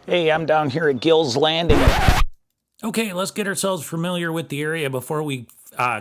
Hey, I'm down here at Gills Landing. Okay, let's get ourselves familiar with the area before we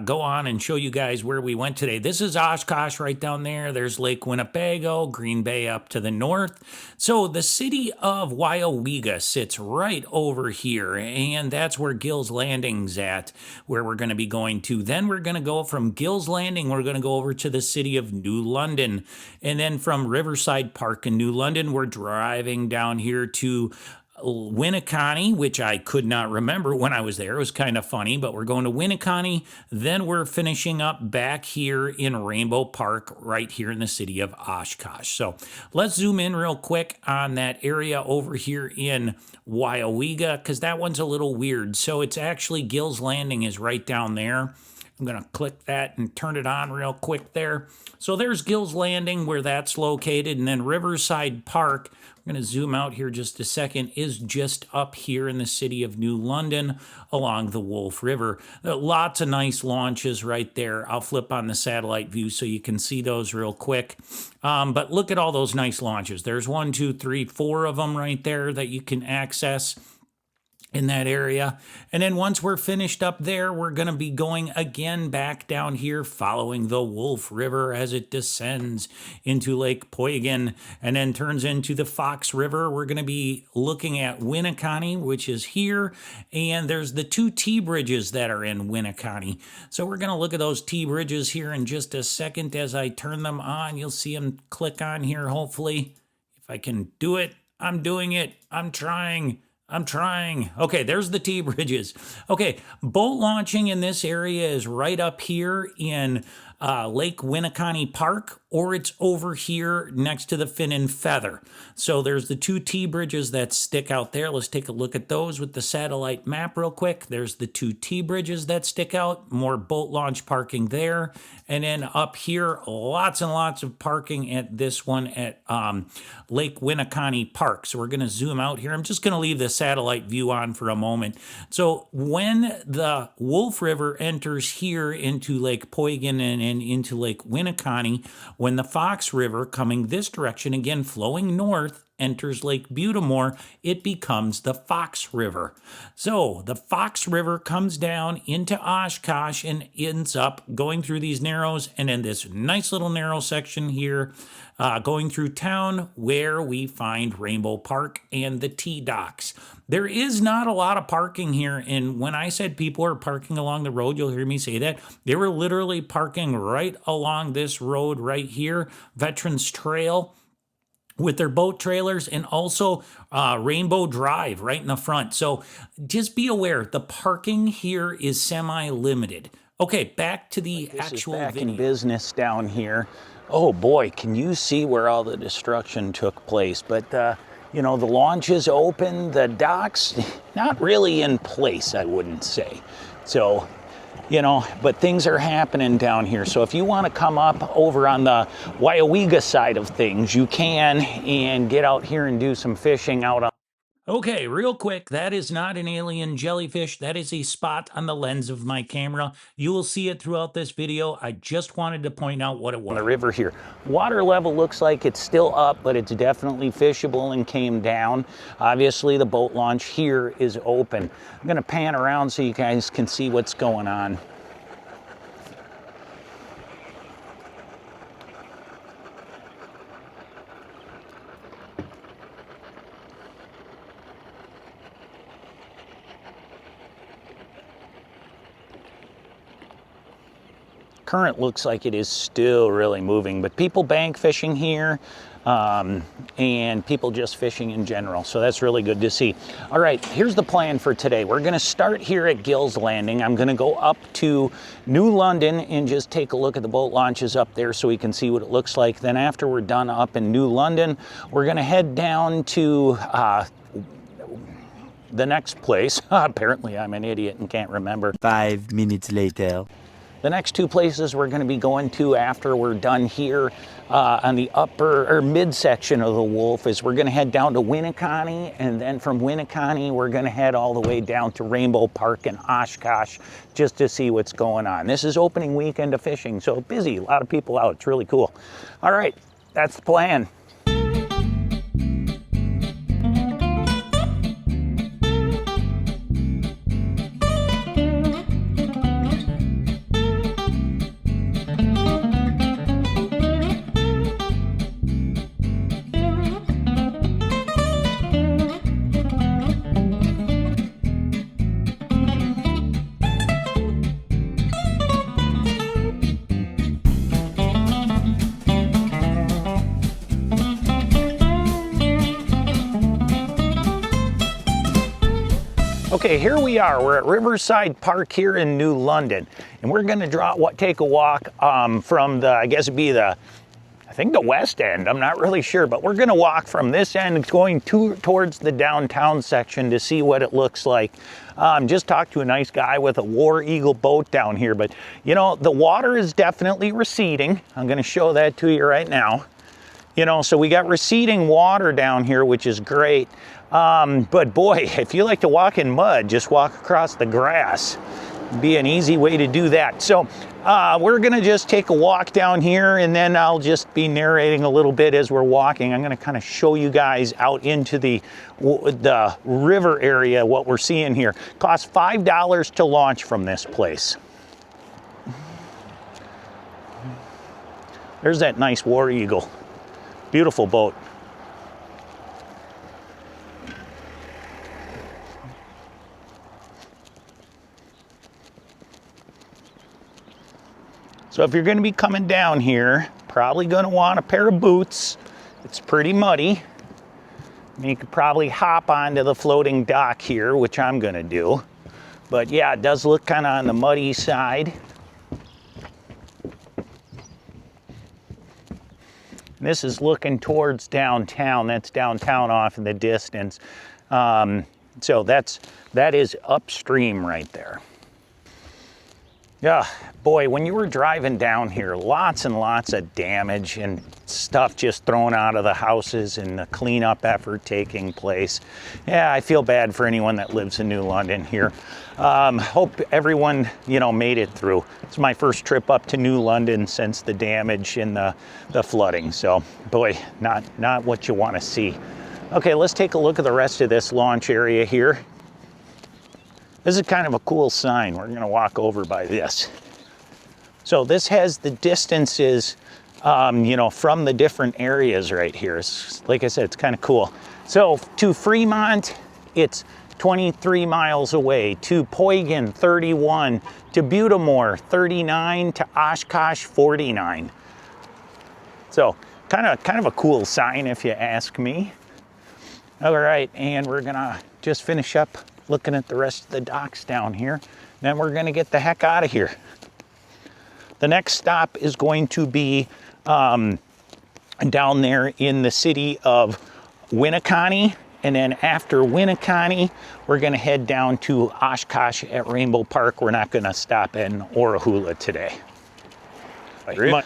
go on and show you guys where we went today. This is Oshkosh right down there. There's Lake Winnebago, Green Bay up to the north. So the city of Weyauwega sits right over here, and that's where Gills Landing's at, where we're going to be going to. Then we're going to go from Gills Landing, we're going to go over to the city of New London. And then from Riverside Park in New London, we're driving down here to Winneconne, which I could not remember when I was there. It was kind of funny, but we're going to Winneconne. Then we're finishing up back here in Rainbow Park, right here in the city of Oshkosh. So let's zoom in real quick on that area over here in Weyauwega, because that one's a little weird. So it's actually Gills Landing is right down there. I'm going to click that and turn it on real quick there. So there's Gills Landing where that's located, and then Riverside Park, I'm going to zoom out here just a second, is just up here in the city of New London along the Wolf River. Lots of nice launches right there. I'll flip on the satellite view so you can see those real quick. But look at all those nice launches. There's 1, 2, 3, 4 of them right there that you can access in that area. And then once we're finished up there, we're going to be going again back down here following the Wolf River as it descends into Lake Poygan and then turns into the Fox River. We're going to be looking at Winneconne, which is here, and there's the 2 T-bridges that are in Winneconne. So we're going to look at those T-bridges here in just a second. As I turn them on, you'll see them click on here, hopefully. If I can do it, I'm doing it. I'm trying. Okay, there's the T-bridges. Okay, boat launching in this area is right up here in Lake Winneconne Park, or it's over here next to the Fin and Feather. So there's the 2 T-bridges that stick out there. Let's take a look at those with the satellite map real quick. There's the 2 T-bridges that stick out, more boat launch parking there. And then up here, lots and lots of parking at this one at Lake Winneconne Park. So we're going to zoom out here. I'm just going to leave the satellite view on for a moment. So when the Wolf River enters here into Lake Poygan and into Lake Winneconne, when the Fox River coming this direction, again flowing north, enters Lake Butamore, it becomes the Fox River. So the Fox River comes down into Oshkosh and ends up going through these narrows and in this nice little narrow section here, going through town where we find Rainbow Park and the T-docks. There is not a lot of parking here, and when I said people are parking along the road, you'll hear me say that. They were literally parking right along this road right here, Veterans Trail, with their boat trailers, and also Rainbow Drive right in the front. So just be aware, the parking here is semi-limited. Okay, back to the actual back video. in business down here. Oh boy, can you see where all the destruction took place? But you know, the launch is open, the docks not really in place, I wouldn't say. So, you know, but things are happening down here. So if you want to come up over on the Weyauwega side of things, you can, and get out here and do some fishing out on. Okay, real quick, that is not an alien jellyfish. That is a spot on the lens of my camera. You will see it throughout this video. I just wanted to point out what it was. On the river here. Water level looks like it's still up, but it's definitely fishable and came down. Obviously, the boat launch here is open. I'm going to pan around so you guys can see what's going on. Current looks like it is still really moving, but people bank fishing here, and people just fishing in general. So that's really good to see. All right, here's the plan for today. We're gonna start here at Gills Landing. I'm gonna go up to New London and just take a look at the boat launches up there so we can see what it looks like. Then after we're done up in New London, we're gonna head down to the next place. Apparently I'm an idiot and can't remember. 5 minutes later. The next 2 places we're going to be going to after we're done here on the upper or mid section of the Wolf is we're going to head down to Winneconne, and then from Winneconne we're going to head all the way down to Rainbow Park in Oshkosh just to see what's going on. This is opening weekend of fishing, so busy, a lot of people out. It's really cool. All right, that's the plan. Okay, here we are. We're at Riverside Park here in New London, and we're going to take a walk from the, I guess it'd be the, I think the west end. I'm not really sure, but we're going to walk from this end going towards the downtown section to see what it looks like. Just talked to a nice guy with a War Eagle boat down here, but you know, the water is definitely receding. I'm going to show that to you right now. You know, so we got receding water down here, which is great. But boy, if you like to walk in mud, just walk across the grass. Be an easy way to do that. So we're gonna just take a walk down here, and then I'll just be narrating a little bit as we're walking. I'm gonna kind of show you guys out into the river area what we're seeing here. Costs $5 to launch from this place. There's that nice War Eagle. Beautiful boat. So if you're going to be coming down here, probably going to want a pair of boots. It's pretty muddy. You could probably hop onto the floating dock here, which I'm going to do. But yeah, it does look kind of on the muddy side. This is looking towards downtown. That's downtown off in the distance. So that is upstream right there. Yeah, boy, when you were driving down here, lots and lots of damage and stuff just thrown out of the houses and the cleanup effort taking place. Yeah, I feel bad for anyone that lives in New London here. Hope everyone, you know, made it through. It's my first trip up to New London since the damage and the flooding. So, boy, not what you want to see. Okay, let's take a look at the rest of this launch area here. This is kind of a cool sign. We're going to walk over by this. So this has the distances, you know, from the different areas right here. Like I said, it's kind of cool. So to Fremont, it's 23 miles away. To Poygan, 31. To Butamore, 39. To Oshkosh, 49. So kind of a cool sign if you ask me. All right, and we're going to just finish up looking at the rest of the docks down here. Then we're gonna get the heck out of here. The next stop is going to be down there in the city of Winneconne. And then after Winneconne, we're gonna head down to Oshkosh at Rainbow Park. We're not gonna stop in Weyauwega today. Right.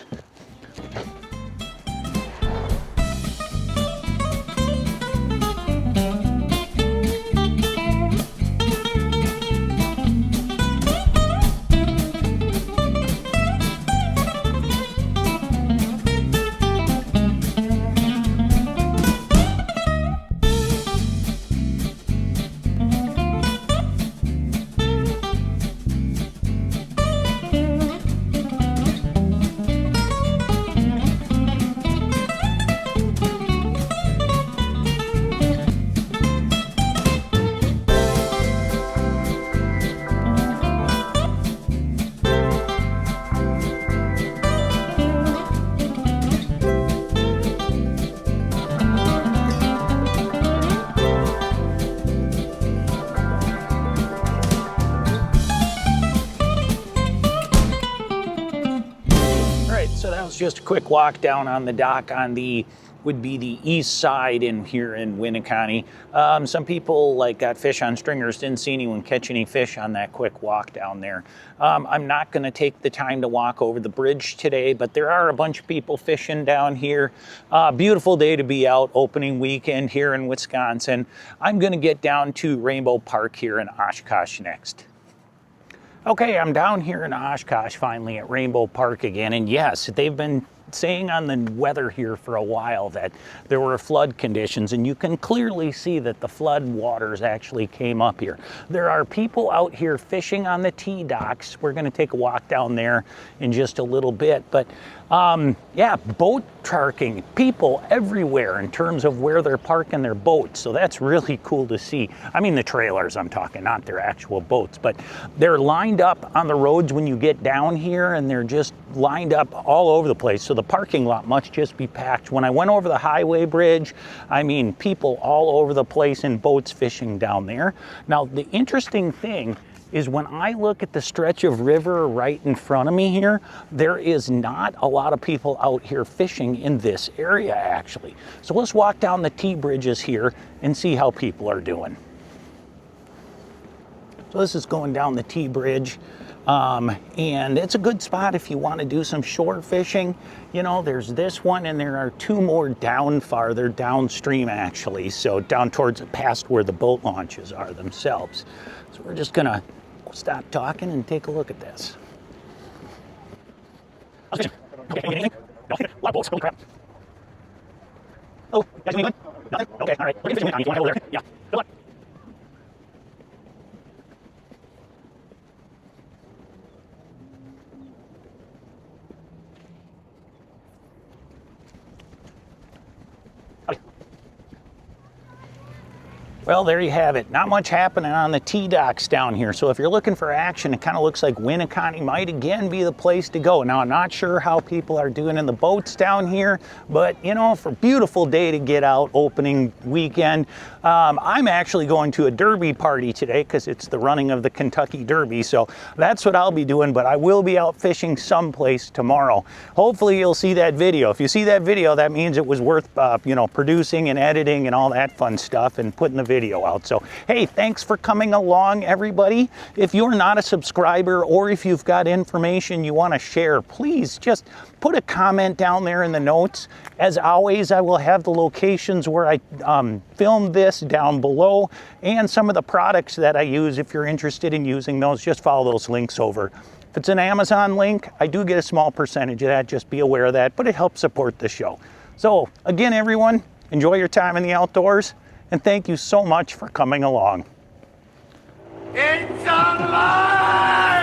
So that was just a quick walk down on the dock on the would be the east side in here in Winneconne. Some people like got fish on stringers, didn't see anyone catch any fish on that quick walk down there. I'm not going to take the time to walk over the bridge today, but there are a bunch of people fishing down here. Beautiful day to be out, opening weekend here in Wisconsin. I'm going to get down to Rainbow Park here in Oshkosh next. Okay, I'm down here in Oshkosh finally at Rainbow Park again, and yes, they've been saying on the weather here for a while that there were flood conditions, and you can clearly see that the flood waters actually came up here. There are people out here fishing on the T-docks. We're going to take a walk down there in just a little bit, but yeah, boat parking, people everywhere in terms of where they're parking their boats. So that's really cool to see. I mean, the trailers I'm talking, not their actual boats, but they're lined up on the roads when you get down here, and they're just lined up all over the place. So the parking lot must just be packed. When I went over the highway bridge, I mean, people all over the place in boats fishing down there. Now, the interesting thing is when I look at the stretch of river right in front of me here, there is not a lot of people out here fishing in this area actually. So let's walk down the T bridges here and see how people are doing. So this is going down the T bridge, and it's a good spot if you want to do some shore fishing. You know, there's this one, and there are two more farther downstream actually, so down towards past where the boat launches are themselves. So we're just gonna stop talking and take a look at this. Okay, anything? No, a lot of boats, holy crap. Oh, you guys doing good? Nothing? Okay, all right. We're gonna fish if you want to go over there. Yeah, good luck. Well, there you have it. Not much happening on the T-docks down here. So if you're looking for action, it kind of looks like Winneconne might again be the place to go. Now, I'm not sure how people are doing in the boats down here, but you know, for a beautiful day to get out, opening weekend. I'm actually going to a derby party today because it's the running of the Kentucky Derby. So that's what I'll be doing, but I will be out fishing someplace tomorrow. Hopefully you'll see that video. If you see that video, that means it was worth, you know, producing and editing and all that fun stuff and putting the video out. So, hey, thanks for coming along, everybody. If you're not a subscriber or if you've got information you want to share, please just put a comment down there in the notes. As always, I will have the locations where I filmed this down below and some of the products that I use. If you're interested in using those, just follow those links over. If it's an Amazon link, I do get a small percentage of that. Just be aware of that, but it helps support the show. So again, everyone, enjoy your time in the outdoors. And thank you so much for coming along. It's alive!